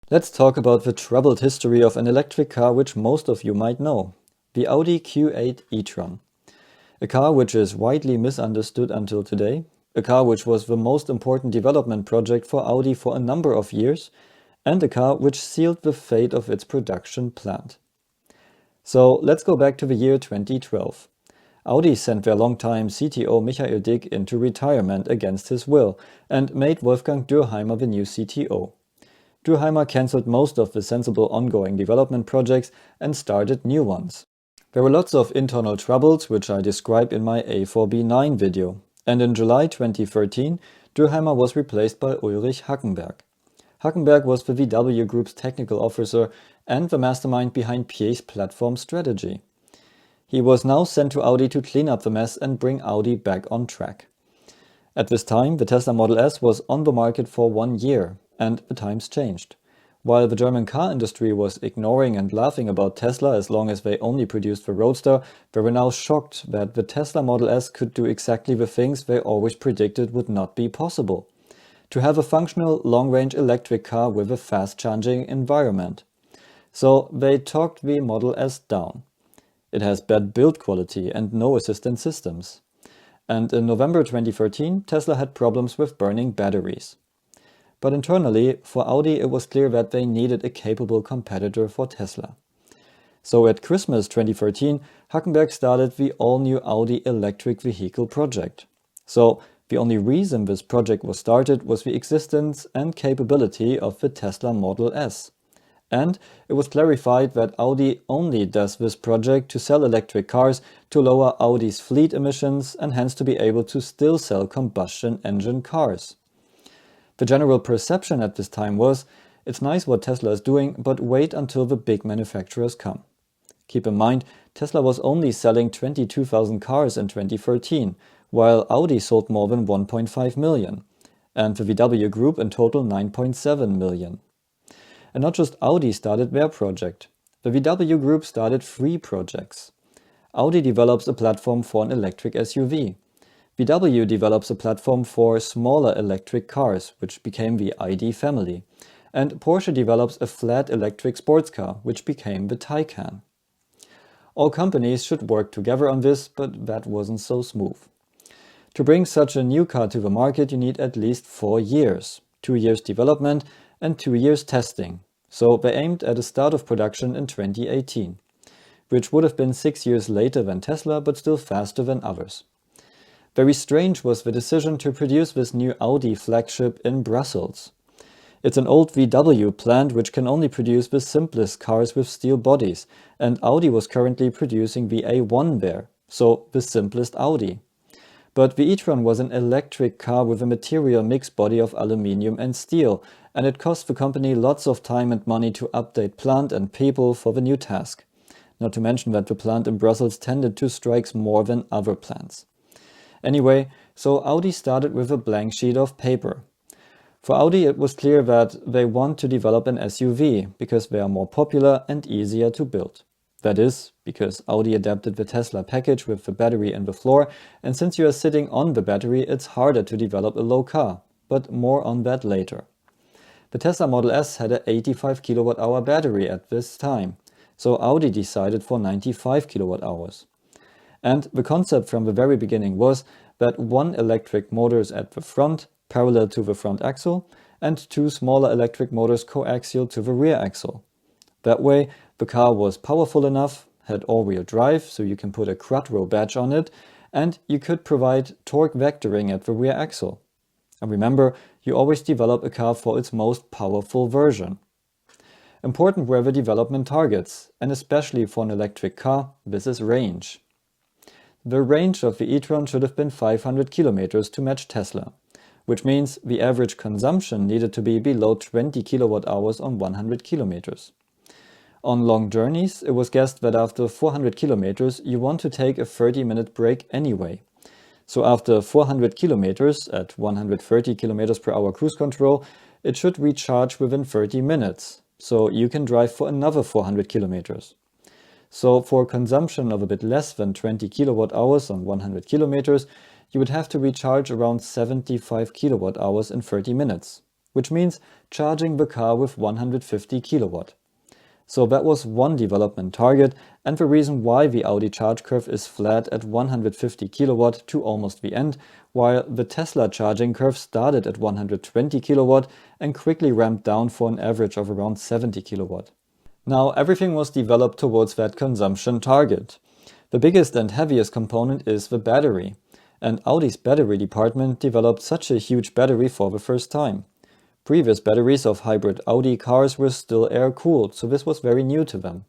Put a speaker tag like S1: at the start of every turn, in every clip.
S1: Let's talk about the troubled history of an electric car which most of you might know, the Audi Q8 e-tron. A car which is widely misunderstood until today, a car which was the most important development project for Audi for a number of years, and a car which sealed the fate of its production plant. So let's go back to the year 2012. Audi sent their longtime CTO Michael Dick into retirement against his will and made Wolfgang Dürheimer the new CTO. Dürheimer cancelled most of the sensible ongoing development projects and started new ones. There were lots of internal troubles which I describe in my A4B9 video, and in July 2013 Dürheimer was replaced by Ulrich Hackenberg. Hackenberg was the VW Group's technical officer and the mastermind behind Piech's platform strategy. He was now sent to Audi to clean up the mess and bring Audi back on track. At this time, the Tesla Model S was on the market for 1 year, and the times changed. While the German car industry was ignoring and laughing about Tesla as long as they only produced the Roadster, they were now shocked that the Tesla Model S could do exactly the things they always predicted would not be possible: to have a functional long-range electric car with a fast-charging environment. So they talked the Model S down. It has bad build quality and no assistance systems. And in November 2013, Tesla had problems with burning batteries. But internally, for Audi it was clear that they needed a capable competitor for Tesla. So at Christmas 2013, Hackenberg started the all-new Audi electric vehicle project. So the only reason this project was started was the existence and capability of the Tesla Model S. And it was clarified that Audi only does this project to sell electric cars to lower Audi's fleet emissions and hence to be able to still sell combustion engine cars. The general perception at this time was, it's nice what Tesla is doing, but wait until the big manufacturers come. Keep in mind, Tesla was only selling 22,000 cars in 2013, while Audi sold more than 1.5 million, and the VW Group in total 9.7 million. And not just Audi started their project. The VW Group started 3 projects. Audi develops a platform for an electric SUV. VW develops a platform for smaller electric cars, which became the ID family. And Porsche develops a flat electric sports car, which became the Taycan. All companies should work together on this, but that wasn't so smooth. To bring such a new car to the market, you need at least 4 years. 2 years development and 2 years testing. So they aimed at a start of production in 2018, which would have been 6 years later than Tesla, but still faster than others. Very strange was the decision to produce this new Audi flagship in Brussels. It's an old VW plant which can only produce the simplest cars with steel bodies, and Audi was currently producing the A1 there, so the simplest Audi. But the e-tron was an electric car with a material mixed body of aluminium and steel, and it cost the company lots of time and money to update plant and people for the new task. Not to mention that the plant in Brussels tended to strikes more than other plants. Anyway, so Audi started with a blank sheet of paper. For Audi it was clear that they want to develop an SUV because they are more popular and easier to build. That is, because Audi adapted the Tesla package with the battery in the floor, and since you are sitting on the battery, it's harder to develop a low car, but more on that later. The Tesla Model S had an 85 kWh battery at this time, so Audi decided for 95 kWh. And the concept from the very beginning was that 1 electric motor is at the front, parallel to the front axle, and 2 smaller electric motors coaxial to the rear axle. That way, the car was powerful enough, had all-wheel drive, so you can put a quattro badge on it, and you could provide torque vectoring at the rear axle. And remember, you always develop a car for its most powerful version. Important were the development targets, and especially for an electric car, this is range. The range of the e-tron should have been 500 kilometers to match Tesla, which means the average consumption needed to be below 20 kWh on 100 kilometers. On long journeys, it was guessed that after 400 kilometers you want to take a 30-minute break anyway. So after 400 kilometers at 130 kilometers per hour cruise control, it should recharge within 30 minutes, so you can drive for another 400 kilometers. So for consumption of a bit less than 20 kilowatt hours on 100 kilometers, you would have to recharge around 75 kilowatt hours in 30 minutes, which means charging the car with 150 kilowatt. So that was one development target, and the reason why the Audi charge curve is flat at 150 kilowatt to almost the end, while the Tesla charging curve started at 120 kilowatt and quickly ramped down for an average of around 70 kilowatt. Now everything was developed towards that consumption target. The biggest and heaviest component is the battery, and Audi's battery department developed such a huge battery for the first time. Previous batteries of hybrid Audi cars were still air-cooled, so this was very new to them.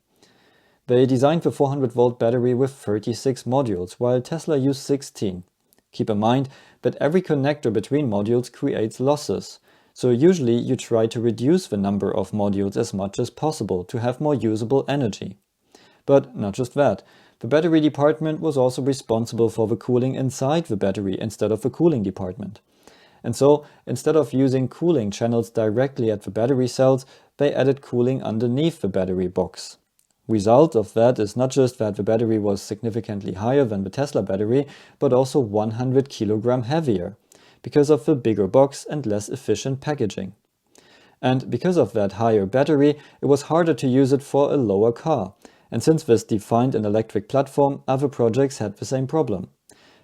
S1: They designed the 400-volt battery with 36 modules, while Tesla used 16. Keep in mind that every connector between modules creates losses, so usually you try to reduce the number of modules as much as possible to have more usable energy. But not just that, the battery department was also responsible for the cooling inside the battery instead of the cooling department. And so, instead of using cooling channels directly at the battery cells, they added cooling underneath the battery box. Result of that is not just that the battery was significantly higher than the Tesla battery, but also 100 kilogram heavier, because of the bigger box and less efficient packaging. And because of that higher battery, it was harder to use it for a lower car. And since this defined an electric platform, other projects had the same problem.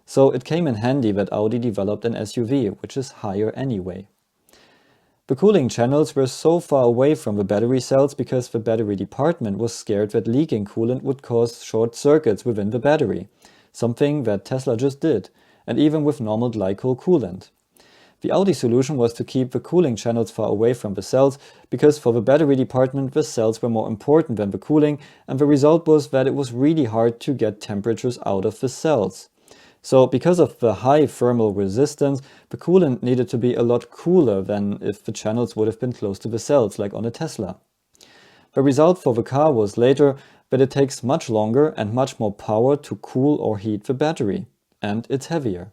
S1: So it came in handy that Audi developed an SUV, which is higher anyway. The cooling channels were so far away from the battery cells because the battery department was scared that leaking coolant would cause short circuits within the battery, something that Tesla just did, and even with normal glycol coolant. The Audi solution was to keep the cooling channels far away from the cells, because for the battery department the cells were more important than the cooling, and the result was that it was really hard to get temperatures out of the cells. So because of the high thermal resistance, the coolant needed to be a lot cooler than if the channels would have been close to the cells, like on a Tesla. The result for the car was later that it takes much longer and much more power to cool or heat the battery, and it's heavier.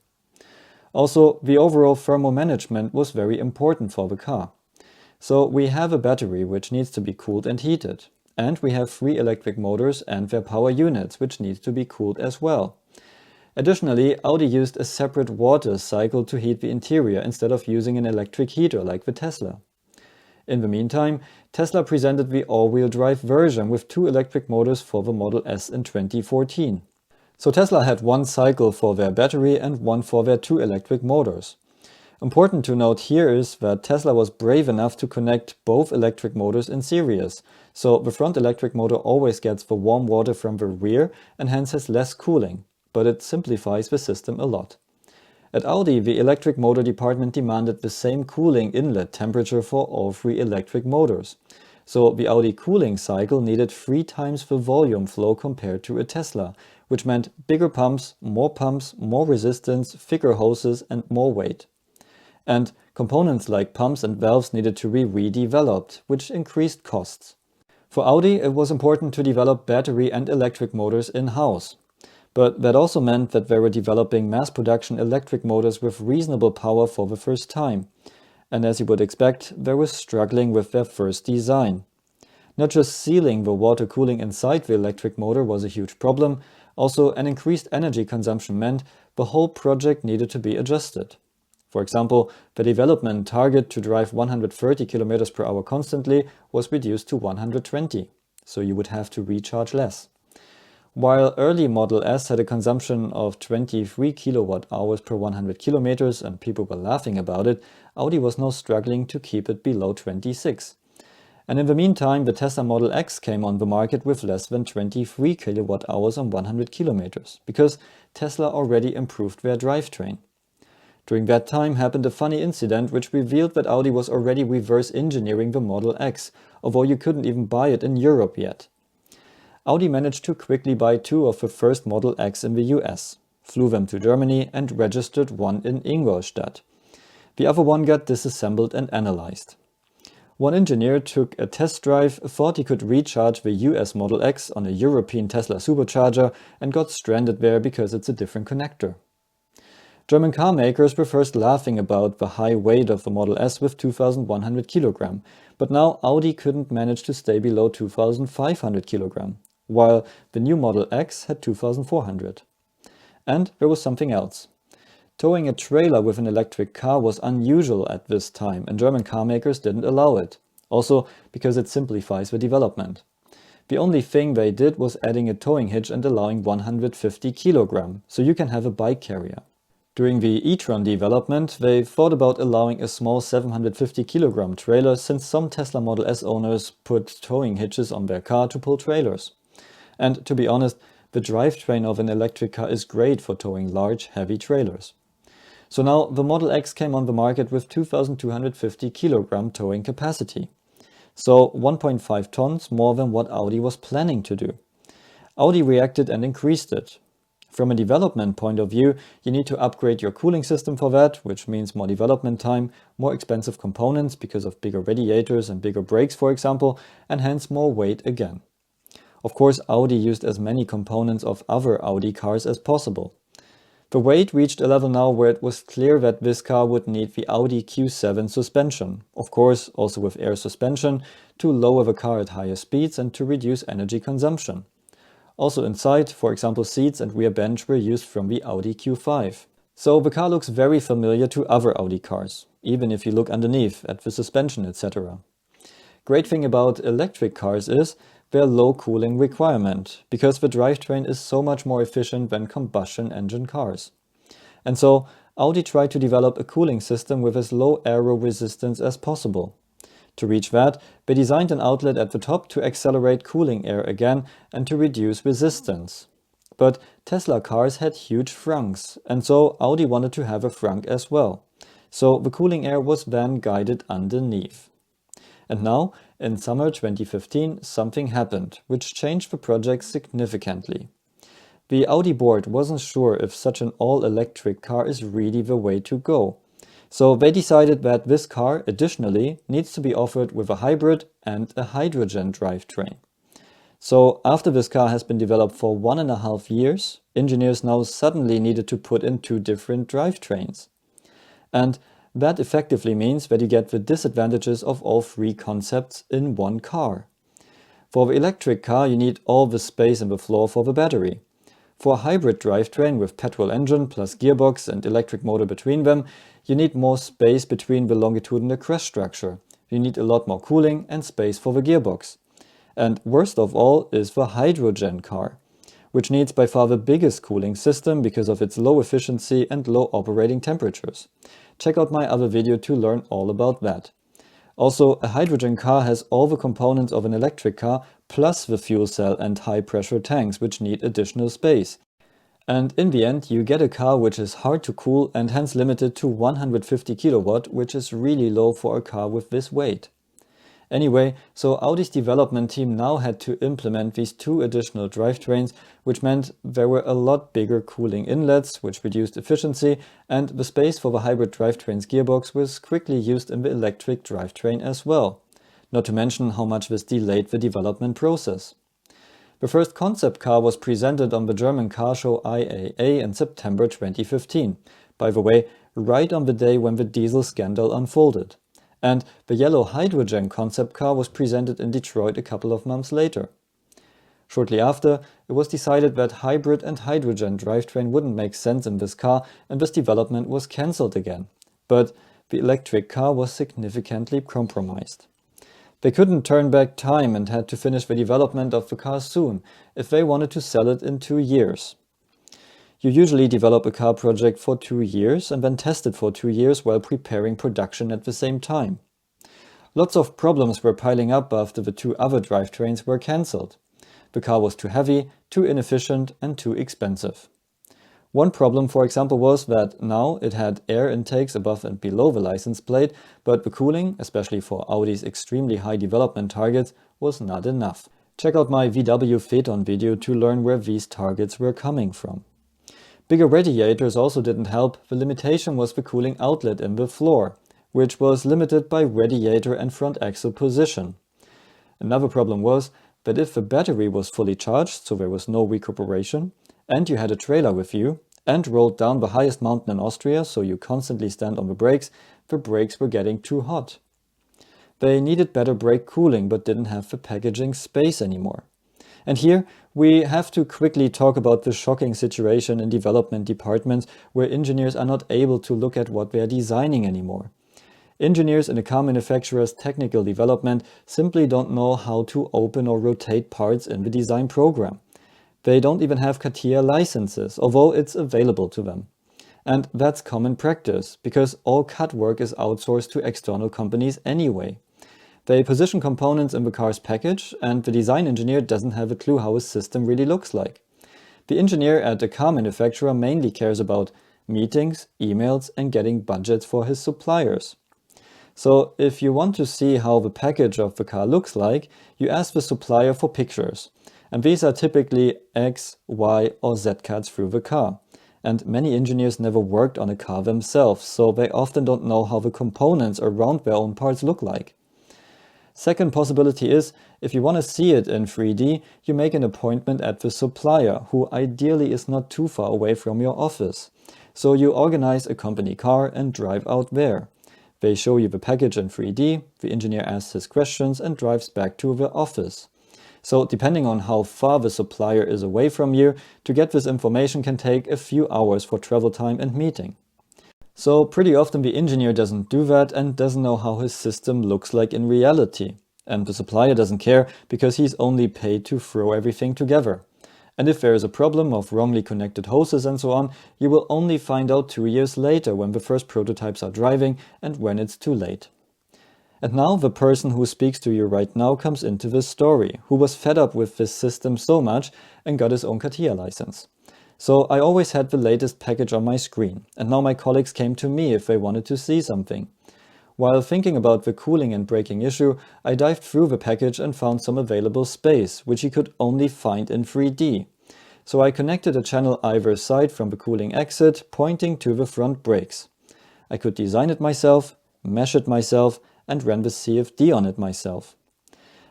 S1: Also, the overall thermal management was very important for the car. So we have a battery which needs to be cooled and heated, and we have 3 electric motors and their power units which need to be cooled as well. Additionally, Audi used a separate water cycle to heat the interior instead of using an electric heater like the Tesla. In the meantime, Tesla presented the all-wheel drive version with 2 electric motors for the Model S in 2014. So Tesla had 1 cycle for their battery and 1 for their 2 electric motors. Important to note here is that Tesla was brave enough to connect both electric motors in series, so the front electric motor always gets the warm water from the rear and hence has less cooling. But it simplifies the system a lot. At Audi, the electric motor department demanded the same cooling inlet temperature for all 3 electric motors. So the Audi cooling cycle needed 3 times the volume flow compared to a Tesla, which meant bigger pumps, more resistance, thicker hoses and more weight. And components like pumps and valves needed to be redeveloped, which increased costs. For Audi, it was important to develop battery and electric motors in-house. But that also meant that they were developing mass production electric motors with reasonable power for the first time. And as you would expect, they were struggling with their first design. Not just sealing the water cooling inside the electric motor was a huge problem, also an increased energy consumption meant the whole project needed to be adjusted. For example, the development target to drive 130 km per hour constantly was reduced to 120, so you would have to recharge less. While early Model S had a consumption of 23 kilowatt-hours per 100 kilometers and people were laughing about it, Audi was now struggling to keep it below 26. And in the meantime, the Tesla Model X came on the market with less than 23 kilowatt-hours on 100 kilometers, because Tesla already improved their drivetrain. During that time happened a funny incident which revealed that Audi was already reverse engineering the Model X, although you couldn't even buy it in Europe yet. Audi managed to quickly buy 2 of the first Model X in the US, flew them to Germany and registered one in Ingolstadt. The other one got disassembled and analyzed. One engineer took a test drive, thought he could recharge the US Model X on a European Tesla supercharger and got stranded there because it's a different connector. German car makers were first laughing about the high weight of the Model S with 2,100 kg, but now Audi couldn't manage to stay below 2,500 kg, while the new Model X had 2,400. And there was something else. Towing a trailer with an electric car was unusual at this time, and German car makers didn't allow it. Also because it simplifies the development. The only thing they did was adding a towing hitch and allowing 150 kg, so you can have a bike carrier. During the e-tron development, they thought about allowing a small 750 kg trailer, since some Tesla Model S owners put towing hitches on their car to pull trailers. And to be honest, the drivetrain of an electric car is great for towing large, heavy trailers. So now the Model X came on the market with 2,250 kg towing capacity. So 1.5 tons more than what Audi was planning to do. Audi reacted and increased it. From a development point of view, you need to upgrade your cooling system for that, which means more development time, more expensive components because of bigger radiators and bigger brakes, for example, and hence more weight again. Of course, Audi used as many components of other Audi cars as possible. The weight reached a level now where it was clear that this car would need the AUDI Q8 suspension, of course also with air suspension, to lower the car at higher speeds and to reduce energy consumption. Also inside, for example, seats and rear bench were used from the AUDI Q5. So the car looks very familiar to other Audi cars, even if you look underneath at the suspension, etc. Great thing about electric cars is their low cooling requirement, because the drivetrain is so much more efficient than combustion engine cars. And so Audi tried to develop a cooling system with as low aero resistance as possible. To reach that, they designed an outlet at the top to accelerate cooling air again and to reduce resistance. But Tesla cars had huge trunks, and so Audi wanted to have a trunk as well. So the cooling air was then guided underneath. And now, in summer 2015, something happened, which changed the project significantly. The Audi board wasn't sure if such an all-electric car is really the way to go. So they decided that this car, additionally, needs to be offered with a hybrid and a hydrogen drivetrain. So after this car has been developed for 1.5 years, engineers now suddenly needed to put in 2 different drivetrains. And that effectively means that you get the disadvantages of all 3 concepts in one car. For the electric car, you need all the space in the floor for the battery. For a hybrid drivetrain with petrol engine plus gearbox and electric motor between them, you need more space between the longitudinal crash structure. You need a lot more cooling and space for the gearbox. And worst of all is the hydrogen car, which needs by far the biggest cooling system because of its low efficiency and low operating temperatures. Check out my other video to learn all about that. Also, a hydrogen car has all the components of an electric car plus the fuel cell and high pressure tanks, which need additional space. And in the end, you get a car which is hard to cool and hence limited to 150 kW, which is really low for a car with this weight. Anyway, so Audi's development team now had to implement these 2 additional drivetrains, which meant there were a lot bigger cooling inlets, which reduced efficiency, and the space for the hybrid drivetrain's gearbox was quickly used in the electric drivetrain as well. Not to mention how much this delayed the development process. The first concept car was presented on the German car show IAA in September 2015, by the way, right on the day when the diesel scandal unfolded. And the yellow hydrogen concept car was presented in Detroit a couple of months later. Shortly after, it was decided that hybrid and hydrogen drivetrain wouldn't make sense in this car, and this development was cancelled again. But the electric car was significantly compromised. They couldn't turn back time and had to finish the development of the car soon, if they wanted to sell it in 2 years. You usually develop a car project for 2 years and then test it for 2 years while preparing production at the same time. Lots of problems were piling up after the 2 other drivetrains were cancelled. The car was too heavy, too inefficient and too expensive. One problem, for example, was that now it had air intakes above and below the license plate, but the cooling, especially for Audi's extremely high development targets, was not enough. Check out my VW Phaeton video to learn where these targets were coming from. Bigger radiators also didn't help. The limitation was the cooling outlet in the floor, which was limited by radiator and front axle position. Another problem was that if the battery was fully charged, so there was no recuperation, and you had a trailer with you, and rolled down the highest mountain in Austria, so you constantly stand on the brakes were getting too hot. They needed better brake cooling, but didn't have the packaging space anymore. And here we have to quickly talk about the shocking situation in development departments where engineers are not able to look at what they are designing anymore. Engineers in a car manufacturer's technical development simply don't know how to open or rotate parts in the design program. They don't even have CATIA licenses, although it's available to them. And that's common practice, because all CAD work is outsourced to external companies anyway. They position components in the car's package, and the design engineer doesn't have a clue how a system really looks like. The engineer at a car manufacturer mainly cares about meetings, emails, and getting budgets for his suppliers. So if you want to see how the package of the car looks like, you ask the supplier for pictures. And these are typically X, Y, or Z cuts through the car. And many engineers never worked on a car themselves, so they often don't know how the components around their own parts look like. Second possibility is, if you want to see it in 3D, you make an appointment at the supplier, who ideally is not too far away from your office. So you organize a company car and drive out there. They show you the package in 3D, the engineer asks his questions and drives back to the office. So depending on how far the supplier is away from you, to get this information can take a few hours for travel time and meeting. So pretty often the engineer doesn't do that and doesn't know how his system looks like in reality. And the supplier doesn't care because he's only paid to throw everything together. And if there is a problem of wrongly connected hoses and so on, you will only find out 2 years later when the first prototypes are driving and when it's too late. And now the person who speaks to you right now comes into this story, who was fed up with this system so much and got his own CATIA license. So I always had the latest package on my screen, and now my colleagues came to me if they wanted to see something. While thinking about the cooling and braking issue, I dived through the package and found some available space, which he could only find in 3D. So I connected a channel either side from the cooling exit, pointing to the front brakes. I could design it myself, mesh it myself, and ran the CFD on it myself.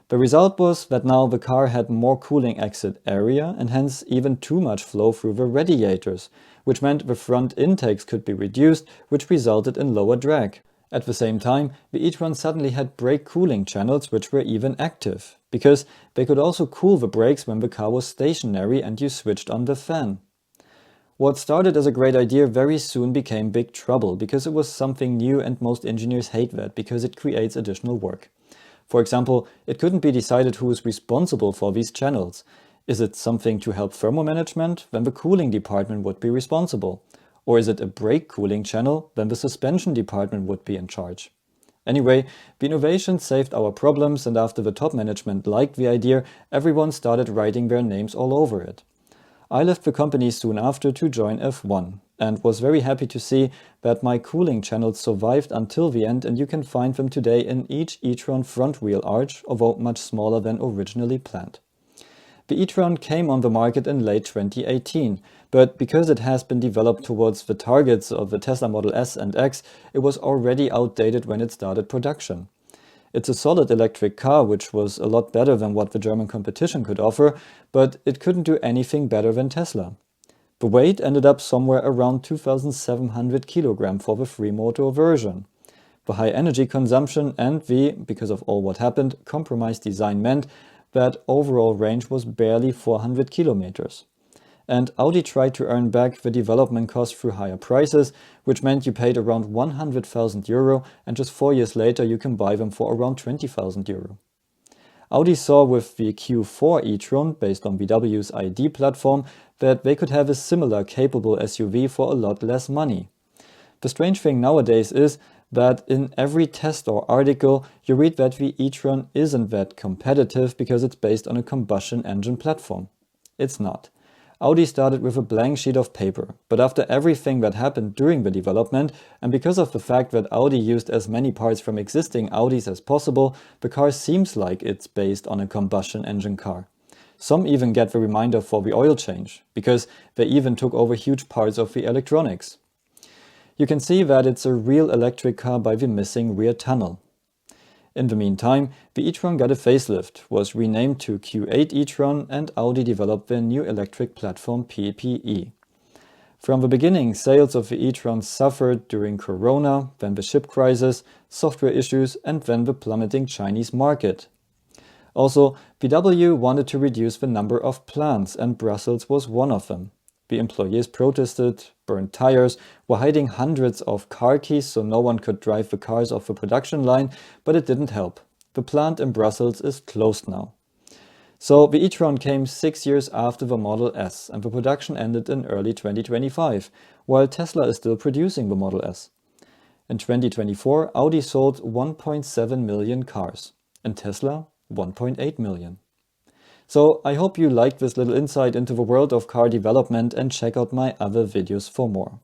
S1: The result was that now the car had more cooling exit area and hence even too much flow through the radiators, which meant the front intakes could be reduced, which resulted in lower drag. At the same time, the e-tron suddenly had brake cooling channels which were even active, because they could also cool the brakes when the car was stationary and you switched on the fan. What started as a great idea very soon became big trouble, because it was something new and most engineers hate that because it creates additional work. For example, it couldn't be decided who is responsible for these channels. Is it something to help thermal management? Then the cooling department would be responsible. Or is it a brake cooling channel? Then the suspension department would be in charge. Anyway, the innovation saved our problems, and after the top management liked the idea, everyone started writing their names all over it. I left the company soon after to join F1 and was very happy to see that my cooling channels survived until the end, and you can find them today in each e-tron front wheel arch, although much smaller than originally planned. The e-tron came on the market in late 2018, but because it has been developed towards the targets of the Tesla Model S and X, it was already outdated when it started production. It's a solid electric car, which was a lot better than what the German competition could offer, but it couldn't do anything better than Tesla. The weight ended up somewhere around 2,700 kg for the three-motor version. The high energy consumption and the, because of all what happened, compromised design meant that overall range was barely 400 kilometers. And Audi tried to earn back the development costs through higher prices, which meant you paid around 100,000 euro, and just 4 years later you can buy them for around 20,000 euro. Audi saw with the Q4 e-tron, based on VW's ID platform, that they could have a similar capable SUV for a lot less money. The strange thing nowadays is that in every test or article you read that the e-tron isn't that competitive because it's based on a combustion engine platform. It's not. Audi started with a blank sheet of paper, but after everything that happened during the development, and because of the fact that Audi used as many parts from existing Audis as possible, the car seems like it's based on a combustion engine car. Some even get the reminder for the oil change, because they even took over huge parts of the electronics. You can see that it's a real electric car by the missing rear tunnel. In the meantime, the e-tron got a facelift, was renamed to Q8 e-tron, and Audi developed their new electric platform PPE. From the beginning, sales of the e-tron suffered during Corona, then the chip crisis, software issues, and then the plummeting Chinese market. Also, VW wanted to reduce the number of plants, and Brussels was one of them. The employees protested, burned tires, were hiding hundreds of car keys so no one could drive the cars off the production line, but it didn't help. The plant in Brussels is closed now. So the e-tron came 6 years after the Model S, and the production ended in early 2025, while Tesla is still producing the Model S. In 2024, Audi sold 1.7 million cars, and Tesla 1.8 million. So I hope you liked this little insight into the world of car development, and check out my other videos for more.